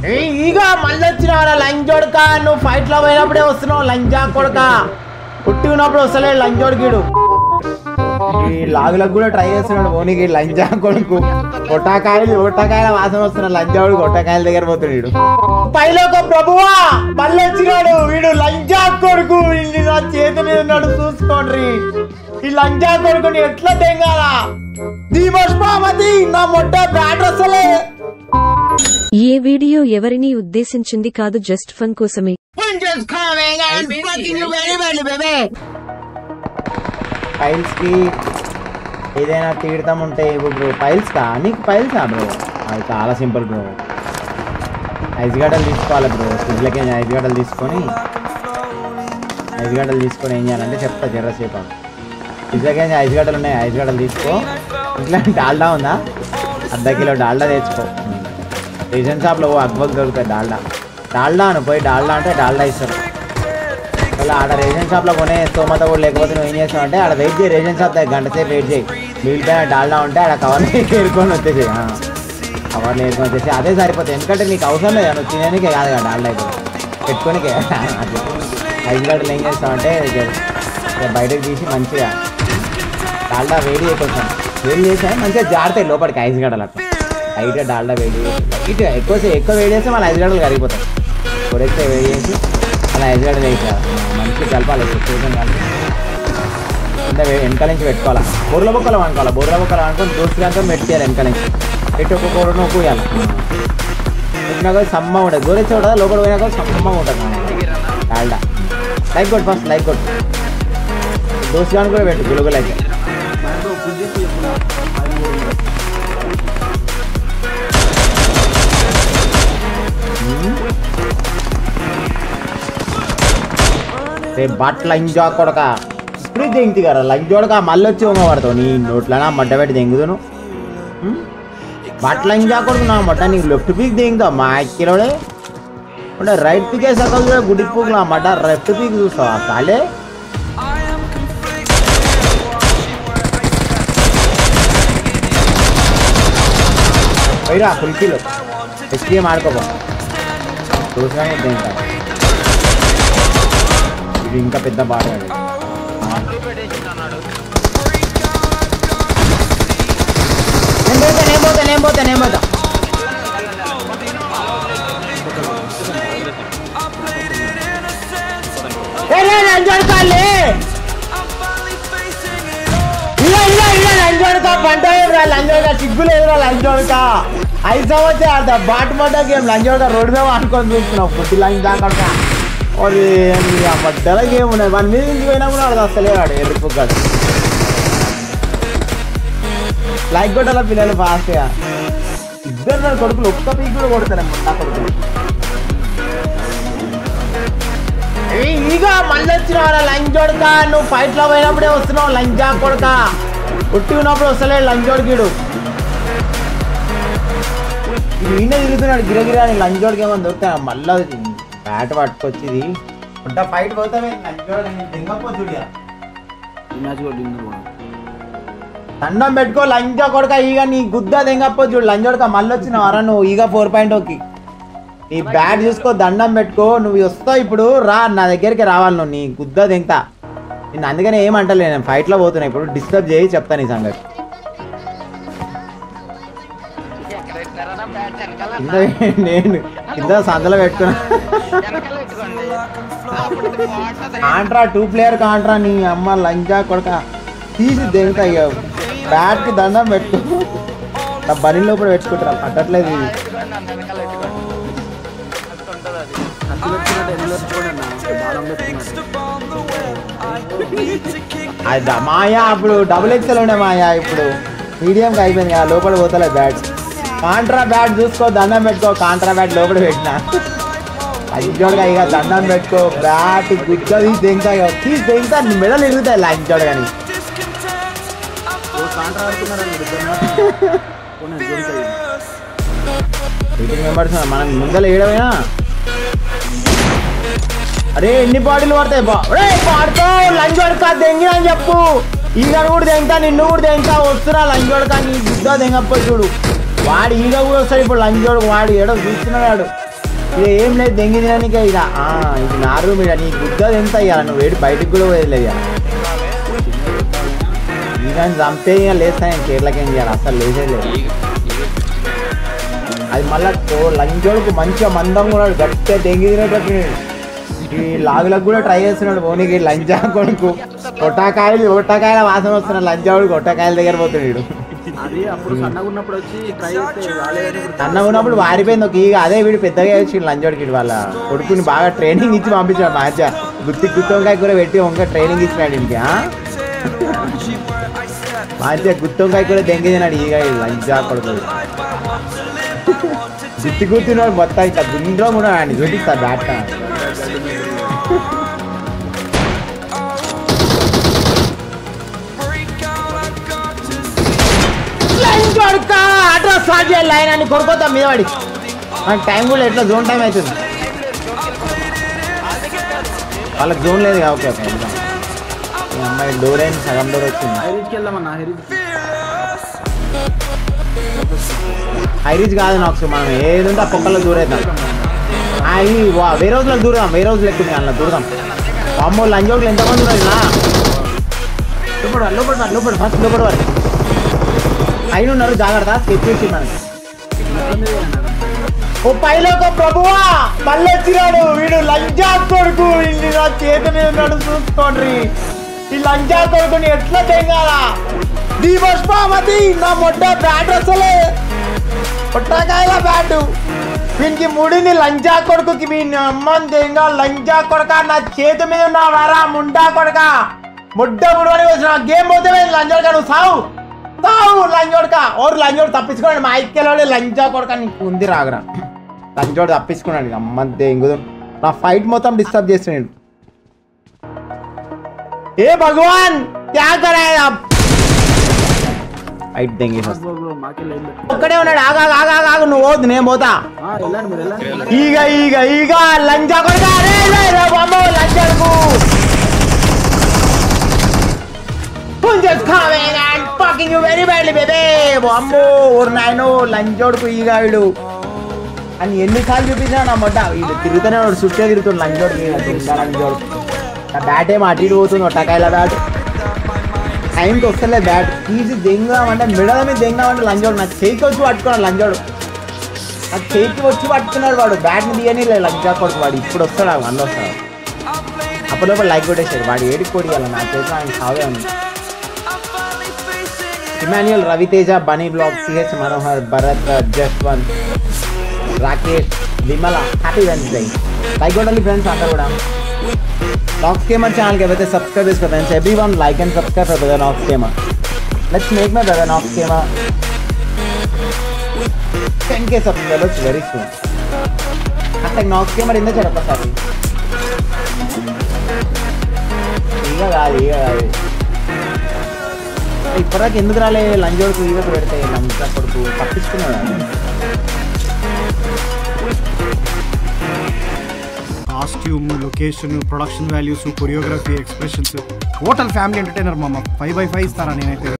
ఈగ మళ్ళీ వచ్చినావు లంజోడుక. నువ్వు ఫైట్ లో పోయినప్పుడే వస్తున్నావు లంజా కొడుక. పుట్టి ఉన్నప్పుడు వస్తలేడు లంజోడికిడు. ఈ లాగులకు కూడా ట్రై చేస్తున్నాడు ఓనికి లంజా కొడుకు. గొట్టకాయల వాసన వస్తున్నాడు లంజాడు. గొట్టకాయల దగ్గర పోతున్నాడు. పైలోక ప్రభువా మళ్ళీ వచ్చినాడు వీడు లంజా కొడుకు. నా చేతి మీద ఉన్నాడు చూసుకోండి. ఈ లంజా కొడుకుని ఎట్లా తెంగాలా? దీపష్పామతి నా మొట్ట బ్యాట్ వస్తలే. ఏ వీడియో ఎవరిని ఉద్దేశించింది కాదు, జస్ట్ ఫన్ కోసమే. ఫైల్స్ కి ఏదైనా తీడతాం ఉంటే బ్రో. ఫైల్స్ కా నీకు ఫైల్సా బ్రో? అది చాలా సింపుల్ బ్రో. ఐదు గడ్డలు తీసుకోవాలి బ్రో. ఫ్రిడ్జ్లకి ఐదు గడ్డలు తీసుకొని ఏం చేయాలంటే చెప్తా జర్రసేపు. ఫ్రిడ్జ్లకి ఐదు గడ్డలు ఉన్నాయి. ఐదు గడ్డలు తీసుకో. ఇట్లా డాల్డా ఉందా? అర్ధ కిలో డాల్డా తెచ్చుకో. రేషన్ షాప్లో అగ్బక్ దొరుకుతాయి డాల్డా అని పోయి డాల్డా అంటే డాల్డా ఇస్తారు. అలా ఆడ రేషన్ షాప్లో కొనే స్తోమత కూడా లేకపోతే నువ్వు ఏం చేస్తావు అంటే ఆడ వెయిట్ చేయి. రేషన్ షాప్ దగ్గర గంట సేపు వెయిట్ చేయి. మిగిలిపోయిన డాల్డా ఉంటే ఆడ కవర్ని ఏరుకొని వచ్చేసి అదే సరిపోతుంది. ఎందుకంటే నీకు అవసరం లేదు, నువ్వు తినేనికే కాదు కదా డాల్డా అయితే పెట్టుకోనికే. అది ఐదు గంటలు ఏం చేస్తామంటే బయటకు తీసి మంచిగా డాల్డా వేడి చేయకొచ్చాను. వేడి చేసాను మంచిగా జారుతాయి లోపలికి ఐదు గంటలు. అట్లా లైట్గా డాల్డా వేడి ఇటు ఎక్కువ వేడి చేస్తే మళ్ళీ ఐదు గంటలు కరిగిపోతాయి. కొరెక్ట్ వేడి చేసి అలా ఐదు గంటలు వేసారు. మంచిగా కలపాలి. చూసాను కలిపి కింద వెనకాల నుంచి పెట్టుకోవాలి. బొర్రల బొక్కలు అనుకోవాలి. బొర్రల బొక్కలు అనుకొని దోస్తులంతా పెట్టేయాలి. వెనకాల నుంచి పెట్టి ఒక్కొక్క కూరను పోయాలి. పెట్టినా కూడా సమ్మగా ఉంటుంది. గోరెచ్చి ఉంటుంది. లోపల పోయినా కూడా సమ్మగా ఉంటుంది డాల్డా. లైక్ కొట్టు ఫస్ట్ లైక్ కొట్టు. దోస్తులను కూడా పెట్టు గులుగులు అయితే. బట్ లంజా కొడక ఇప్పుడు దెంగుతి కదా లంజోడక. మళ్ళీ వచ్చి పడతావు నీ నోట్లనా మడ్డ పెట్టి దెంగుదును. బట్ లంజా కొడుకు నా మడ్డ నీకు లెఫ్ట్ పీక్ దెంగుతావు మా అక్కిలోనే అంటే రైట్ పీకే సగం కూడా గుడి పూకు నా మడ్డ లెఫ్ట్ పీక్ చూస్తావా కాలే. పోయిరా ఫుల్కీలో ఎస్పీఎం ఆడుకోపో చూసినా దెంగుతా. ఇది ఇంకా పెద్ద బాట. నేను పోతా లంజోడక సిగ్గు లేదురా లంజోడక. 5 సంవత్సరాలు బాట మాట గేమ్ లంజోడక రోడ్డు మీద అనుకొని చూస్తున్నావు. ఫుడ్ లంచ్ దాకా అది మధ్యలో గేమ్ ఉన్నాయి. 1 minute నుంచి పోయినా కూడా అది వస్తలే వాడు ఎరుపు కాదు. లైక్ కొట్టాల పిల్లలు ఫాస్ట్గా. ఇద్దరు నా కొడుకులు ఒక్క పీక్ కూడా కొడతారమ్మ నా కొడుకులు. ఈగ మళ్ళీ వచ్చినావు లంజోడక. నువ్వు ఫైట్ లో పోయినప్పుడే వస్తున్నావు లంజా కొడుక. పుట్టి ఉన్నప్పుడు వస్తలేడు లంజోడికిడు. ఈయన తిరుగుతున్నాడు గిరగిరా. లంజోడికి ఏమన్నా దొరుకుతా మళ్ళీ బ్యాట్ పట్టుకొచ్చింది ఉంటా ఫైట్ పోతామే. దండం పెట్టుకో లంజా కొడుక. ఈగ నీ గుద్ద దెంగప్పో చూడు లంజోడక. మళ్ళీ వచ్చిన వరా నువ్వు ఈగ 4.0కి. నీ బ్యాట్ చూసుకో దండం పెట్టుకో. నువ్వు వస్తావు ఇప్పుడు రా నా దగ్గరికి రావాలి. నువ్వు నీ గుద్ద దెంగతా. నేను అందుకనే ఏమంటలే, నేను ఫైట్లో పోతున్నా. ఇప్పుడు డిస్టర్బ్ చేయి చెప్తాను ఈ సంగతి. నేను కింద సంతలో పెట్టుకున్నా. Contra 2 player Contra. నీ అమ్మ లంజా కొడక తీసి దెంగతా. ఇక బ్యాట్కి దండం పెట్టుకో. నా బని లోపల పెట్టుకుంటారా పట్టట్లేదు. ఇది అది మాయా అప్పుడు XXL ఉండే మాయా. ఇప్పుడు మీడియంకి అయిపోయింది కదా లోపల పోతలే బ్యాట్. కాంట్రా బ్యాట్ చూసుకో దండం పెట్టుకో. కాంట్రా బ్యాట్ లోపల పెట్టినా లంజోడగా. ఇక దండం పెట్టుకో. బ్యాట్ గుడ్డ తీసి దెంగతా. తీసి దెంగతా మెడలు ఎరుగుతాయి లంజోడ. కానీ మెంబర్స్ మనం ముందర ఏడమైనా అరే ఎన్ని బాడీలు పడతాయి పాడుతావు లంజోడక దెంగి అని చెప్పు. ఈగ కూడా దెంగతా నిన్ను కూడా దెంగతా. వస్తున్నా లంజోడక నీ గుద్ద దెంగప్ప చూడు. వాడు ఈగ కూడా వస్తాడు ఇప్పుడు లంజోడు. వాడు ఏడో చూస్తున్నాడు. ఇక ఏం లేదు దెంగి తినడానికి ఇక ఇది నా రూమ్ ఇక నీ గుద్ద ఎంత ఇవ్వాలి నువ్వు వేడి బయటకు కూడా పోయలేదు ఇక కానీ చంపే ఇక లేస్తా నేను కేరళకి ఏం చేయాలి అసలు లేచేది అది మళ్ళా లంచోడుకు మంచిగా మందంగా ఉన్నాడు గట్టిగా దెంగి తినేటట్టు ఈ లాగులకు కూడా ట్రై చేస్తున్నాడు పోనీకి లంచా కొడుకు కొట్టకాయల వాసన వస్తున్నాడు లంచాడు కొట్టకాయల దగ్గర పోతున్నాడు సన్నగా ఉన్నప్పుడు వారిపోయింది ఒక ఇక అదే వీడు పెద్దగా వచ్చి లంచోడికి వాళ్ళ కొడుకుని బాగా ట్రైనింగ్ ఇచ్చి పంపించాడు మంచిగా గుత్తొంకాయ కూడా పెట్టి వంక ట్రైనింగ్ ఇచ్చినాడు ఇంటికి మంచిగా గుత్తొంకాయ కూడా దెంగి తిన్నాడు ఇక లంచా కొడుకు గుర్తినాడు మొత్తం ఇంకా గుండ్రం కూడా అండి చూపిస్తారు బ్యాట్ అడ్రస్ స్టార్ట్ చేయాలి లైన్ అని కొడుకోతాం మీద వాడి మనకి టైం కూడా ఎట్లా జోన్ టైం అవుతుంది వాళ్ళకి జోన్ లేదు ఓకే ఓకే ఈ అమ్మాయి డోర్ అయింది సగం డోర్ వచ్చింది హైరీజ్ కాదు నాకు మనం ఏది ఉంటే ఆ పొక్కల్లో దూరేద్దాం వేరే రోజులకు దూరదాం వేరే రోజులు ఎక్కువ అలా దూరదాం అమ్మో లంజోడులు ఎంతమంది ఉన్నారు లోపడి ఫస్ట్ లోపడి వారు అయిన ఉన్నారు జాగ్రత్త స్కెచ్ చేసి మనకి ఓ పైలోక ప్రభువా మళ్ళీ వచ్చినాడు వీడు లంజా కొడుకు ఇల్లు నా చేతి మీద ఉన్నాడు చూసుకోండి ఈ లంజా కొడుకుని ఎట్లా తెంగాలా దీపస్పామతి నా మొట్ట బ్యాట్ అసలే పొట్టకాయల బ్యాటు వీనికి ముడిని లంజా కొడుకుకి మీ అమ్మని తెంగా లంజా కొడక నా చేతి మీద ఉన్న వారా ముండా కొడక ముడ్డ ముడవని వచ్చిన గేమ్ పోతే లంజోడక నువ్వు సావు లంజోడక ఓరు లంజోడు తప్పించుకోండి మా ఐక్యలో లంజా కొడక నీకు ఉంది రాగరా లంజోడు తప్పించుకున్నాడు అమ్మ దెంగుదు నా ఫైట్ మొత్తం డిస్టర్బ్ చేస్తున్నాడు ఏ భగవాన్ క్యా కరాయా ఫైట్ దెంగి ఒక్కడే ఉన్నాడు ఆగా నువ్వు పోద్దు నేను పోతా ఈగ లంజా కొడక లంజాకు fucking you very badly baby అమ్మో ఓరు నాయనో లంజోడుకు ఈగాడు అని ఎన్నిసార్లు చూపించినా నా మొట్ట ఇది తిరుగుతూనే వాడు చుట్టే తిరుగుతుంది లంజోడు నా బ్యాట్ ఏమో అటు ఇటు పోతుంది ఒట్టకాయల బ్యాట్ టైంకి వస్తలే బ్యాట్ తీసి దెంగామంటే మిడల మీద దెంగామంటే లంజోడు నాకు చేయికి వచ్చి పట్టుకున్నాడు లంజోడు నాకు చేయికి వచ్చి పట్టుకున్నాడు వాడు బ్యాట్ని తీయని లంజా కొడుకు వాడు ఇప్పుడు వస్తాడు అన్న వస్తాడు అప్పటిలోపల లైక్ కొట్టేసాడు వాడు ఏడికి కొడియాలి నా చేతిలో ఆయన సాగే ఉంది Emmanuel Raviteja Bunny blog CH Manohar Bharath Jaswanth Rakesh Vimala happy Wednesday like కొట్టాలి ఫ్రెండ్స్ అందరూ కూడా Nox Gamer channel के वजह सब्सक्राइब कर friends everyone like and subscribe for brother Nox Gamer. Let's make my brother Nox Gamer 10k subscribers very soon. Hashtag Nox Gamer in the chat ఒకసారి ఇక కాదు ఇప్పటిదాకా ఎందుకు రాలే లంజోడుకు ఈగకు పెడితే లంజా కొడుకు తప్పించుకున్నాడు costume location production values choreography expressions total family entertainer మామ 5/5 ఇస్తారా నేనైతే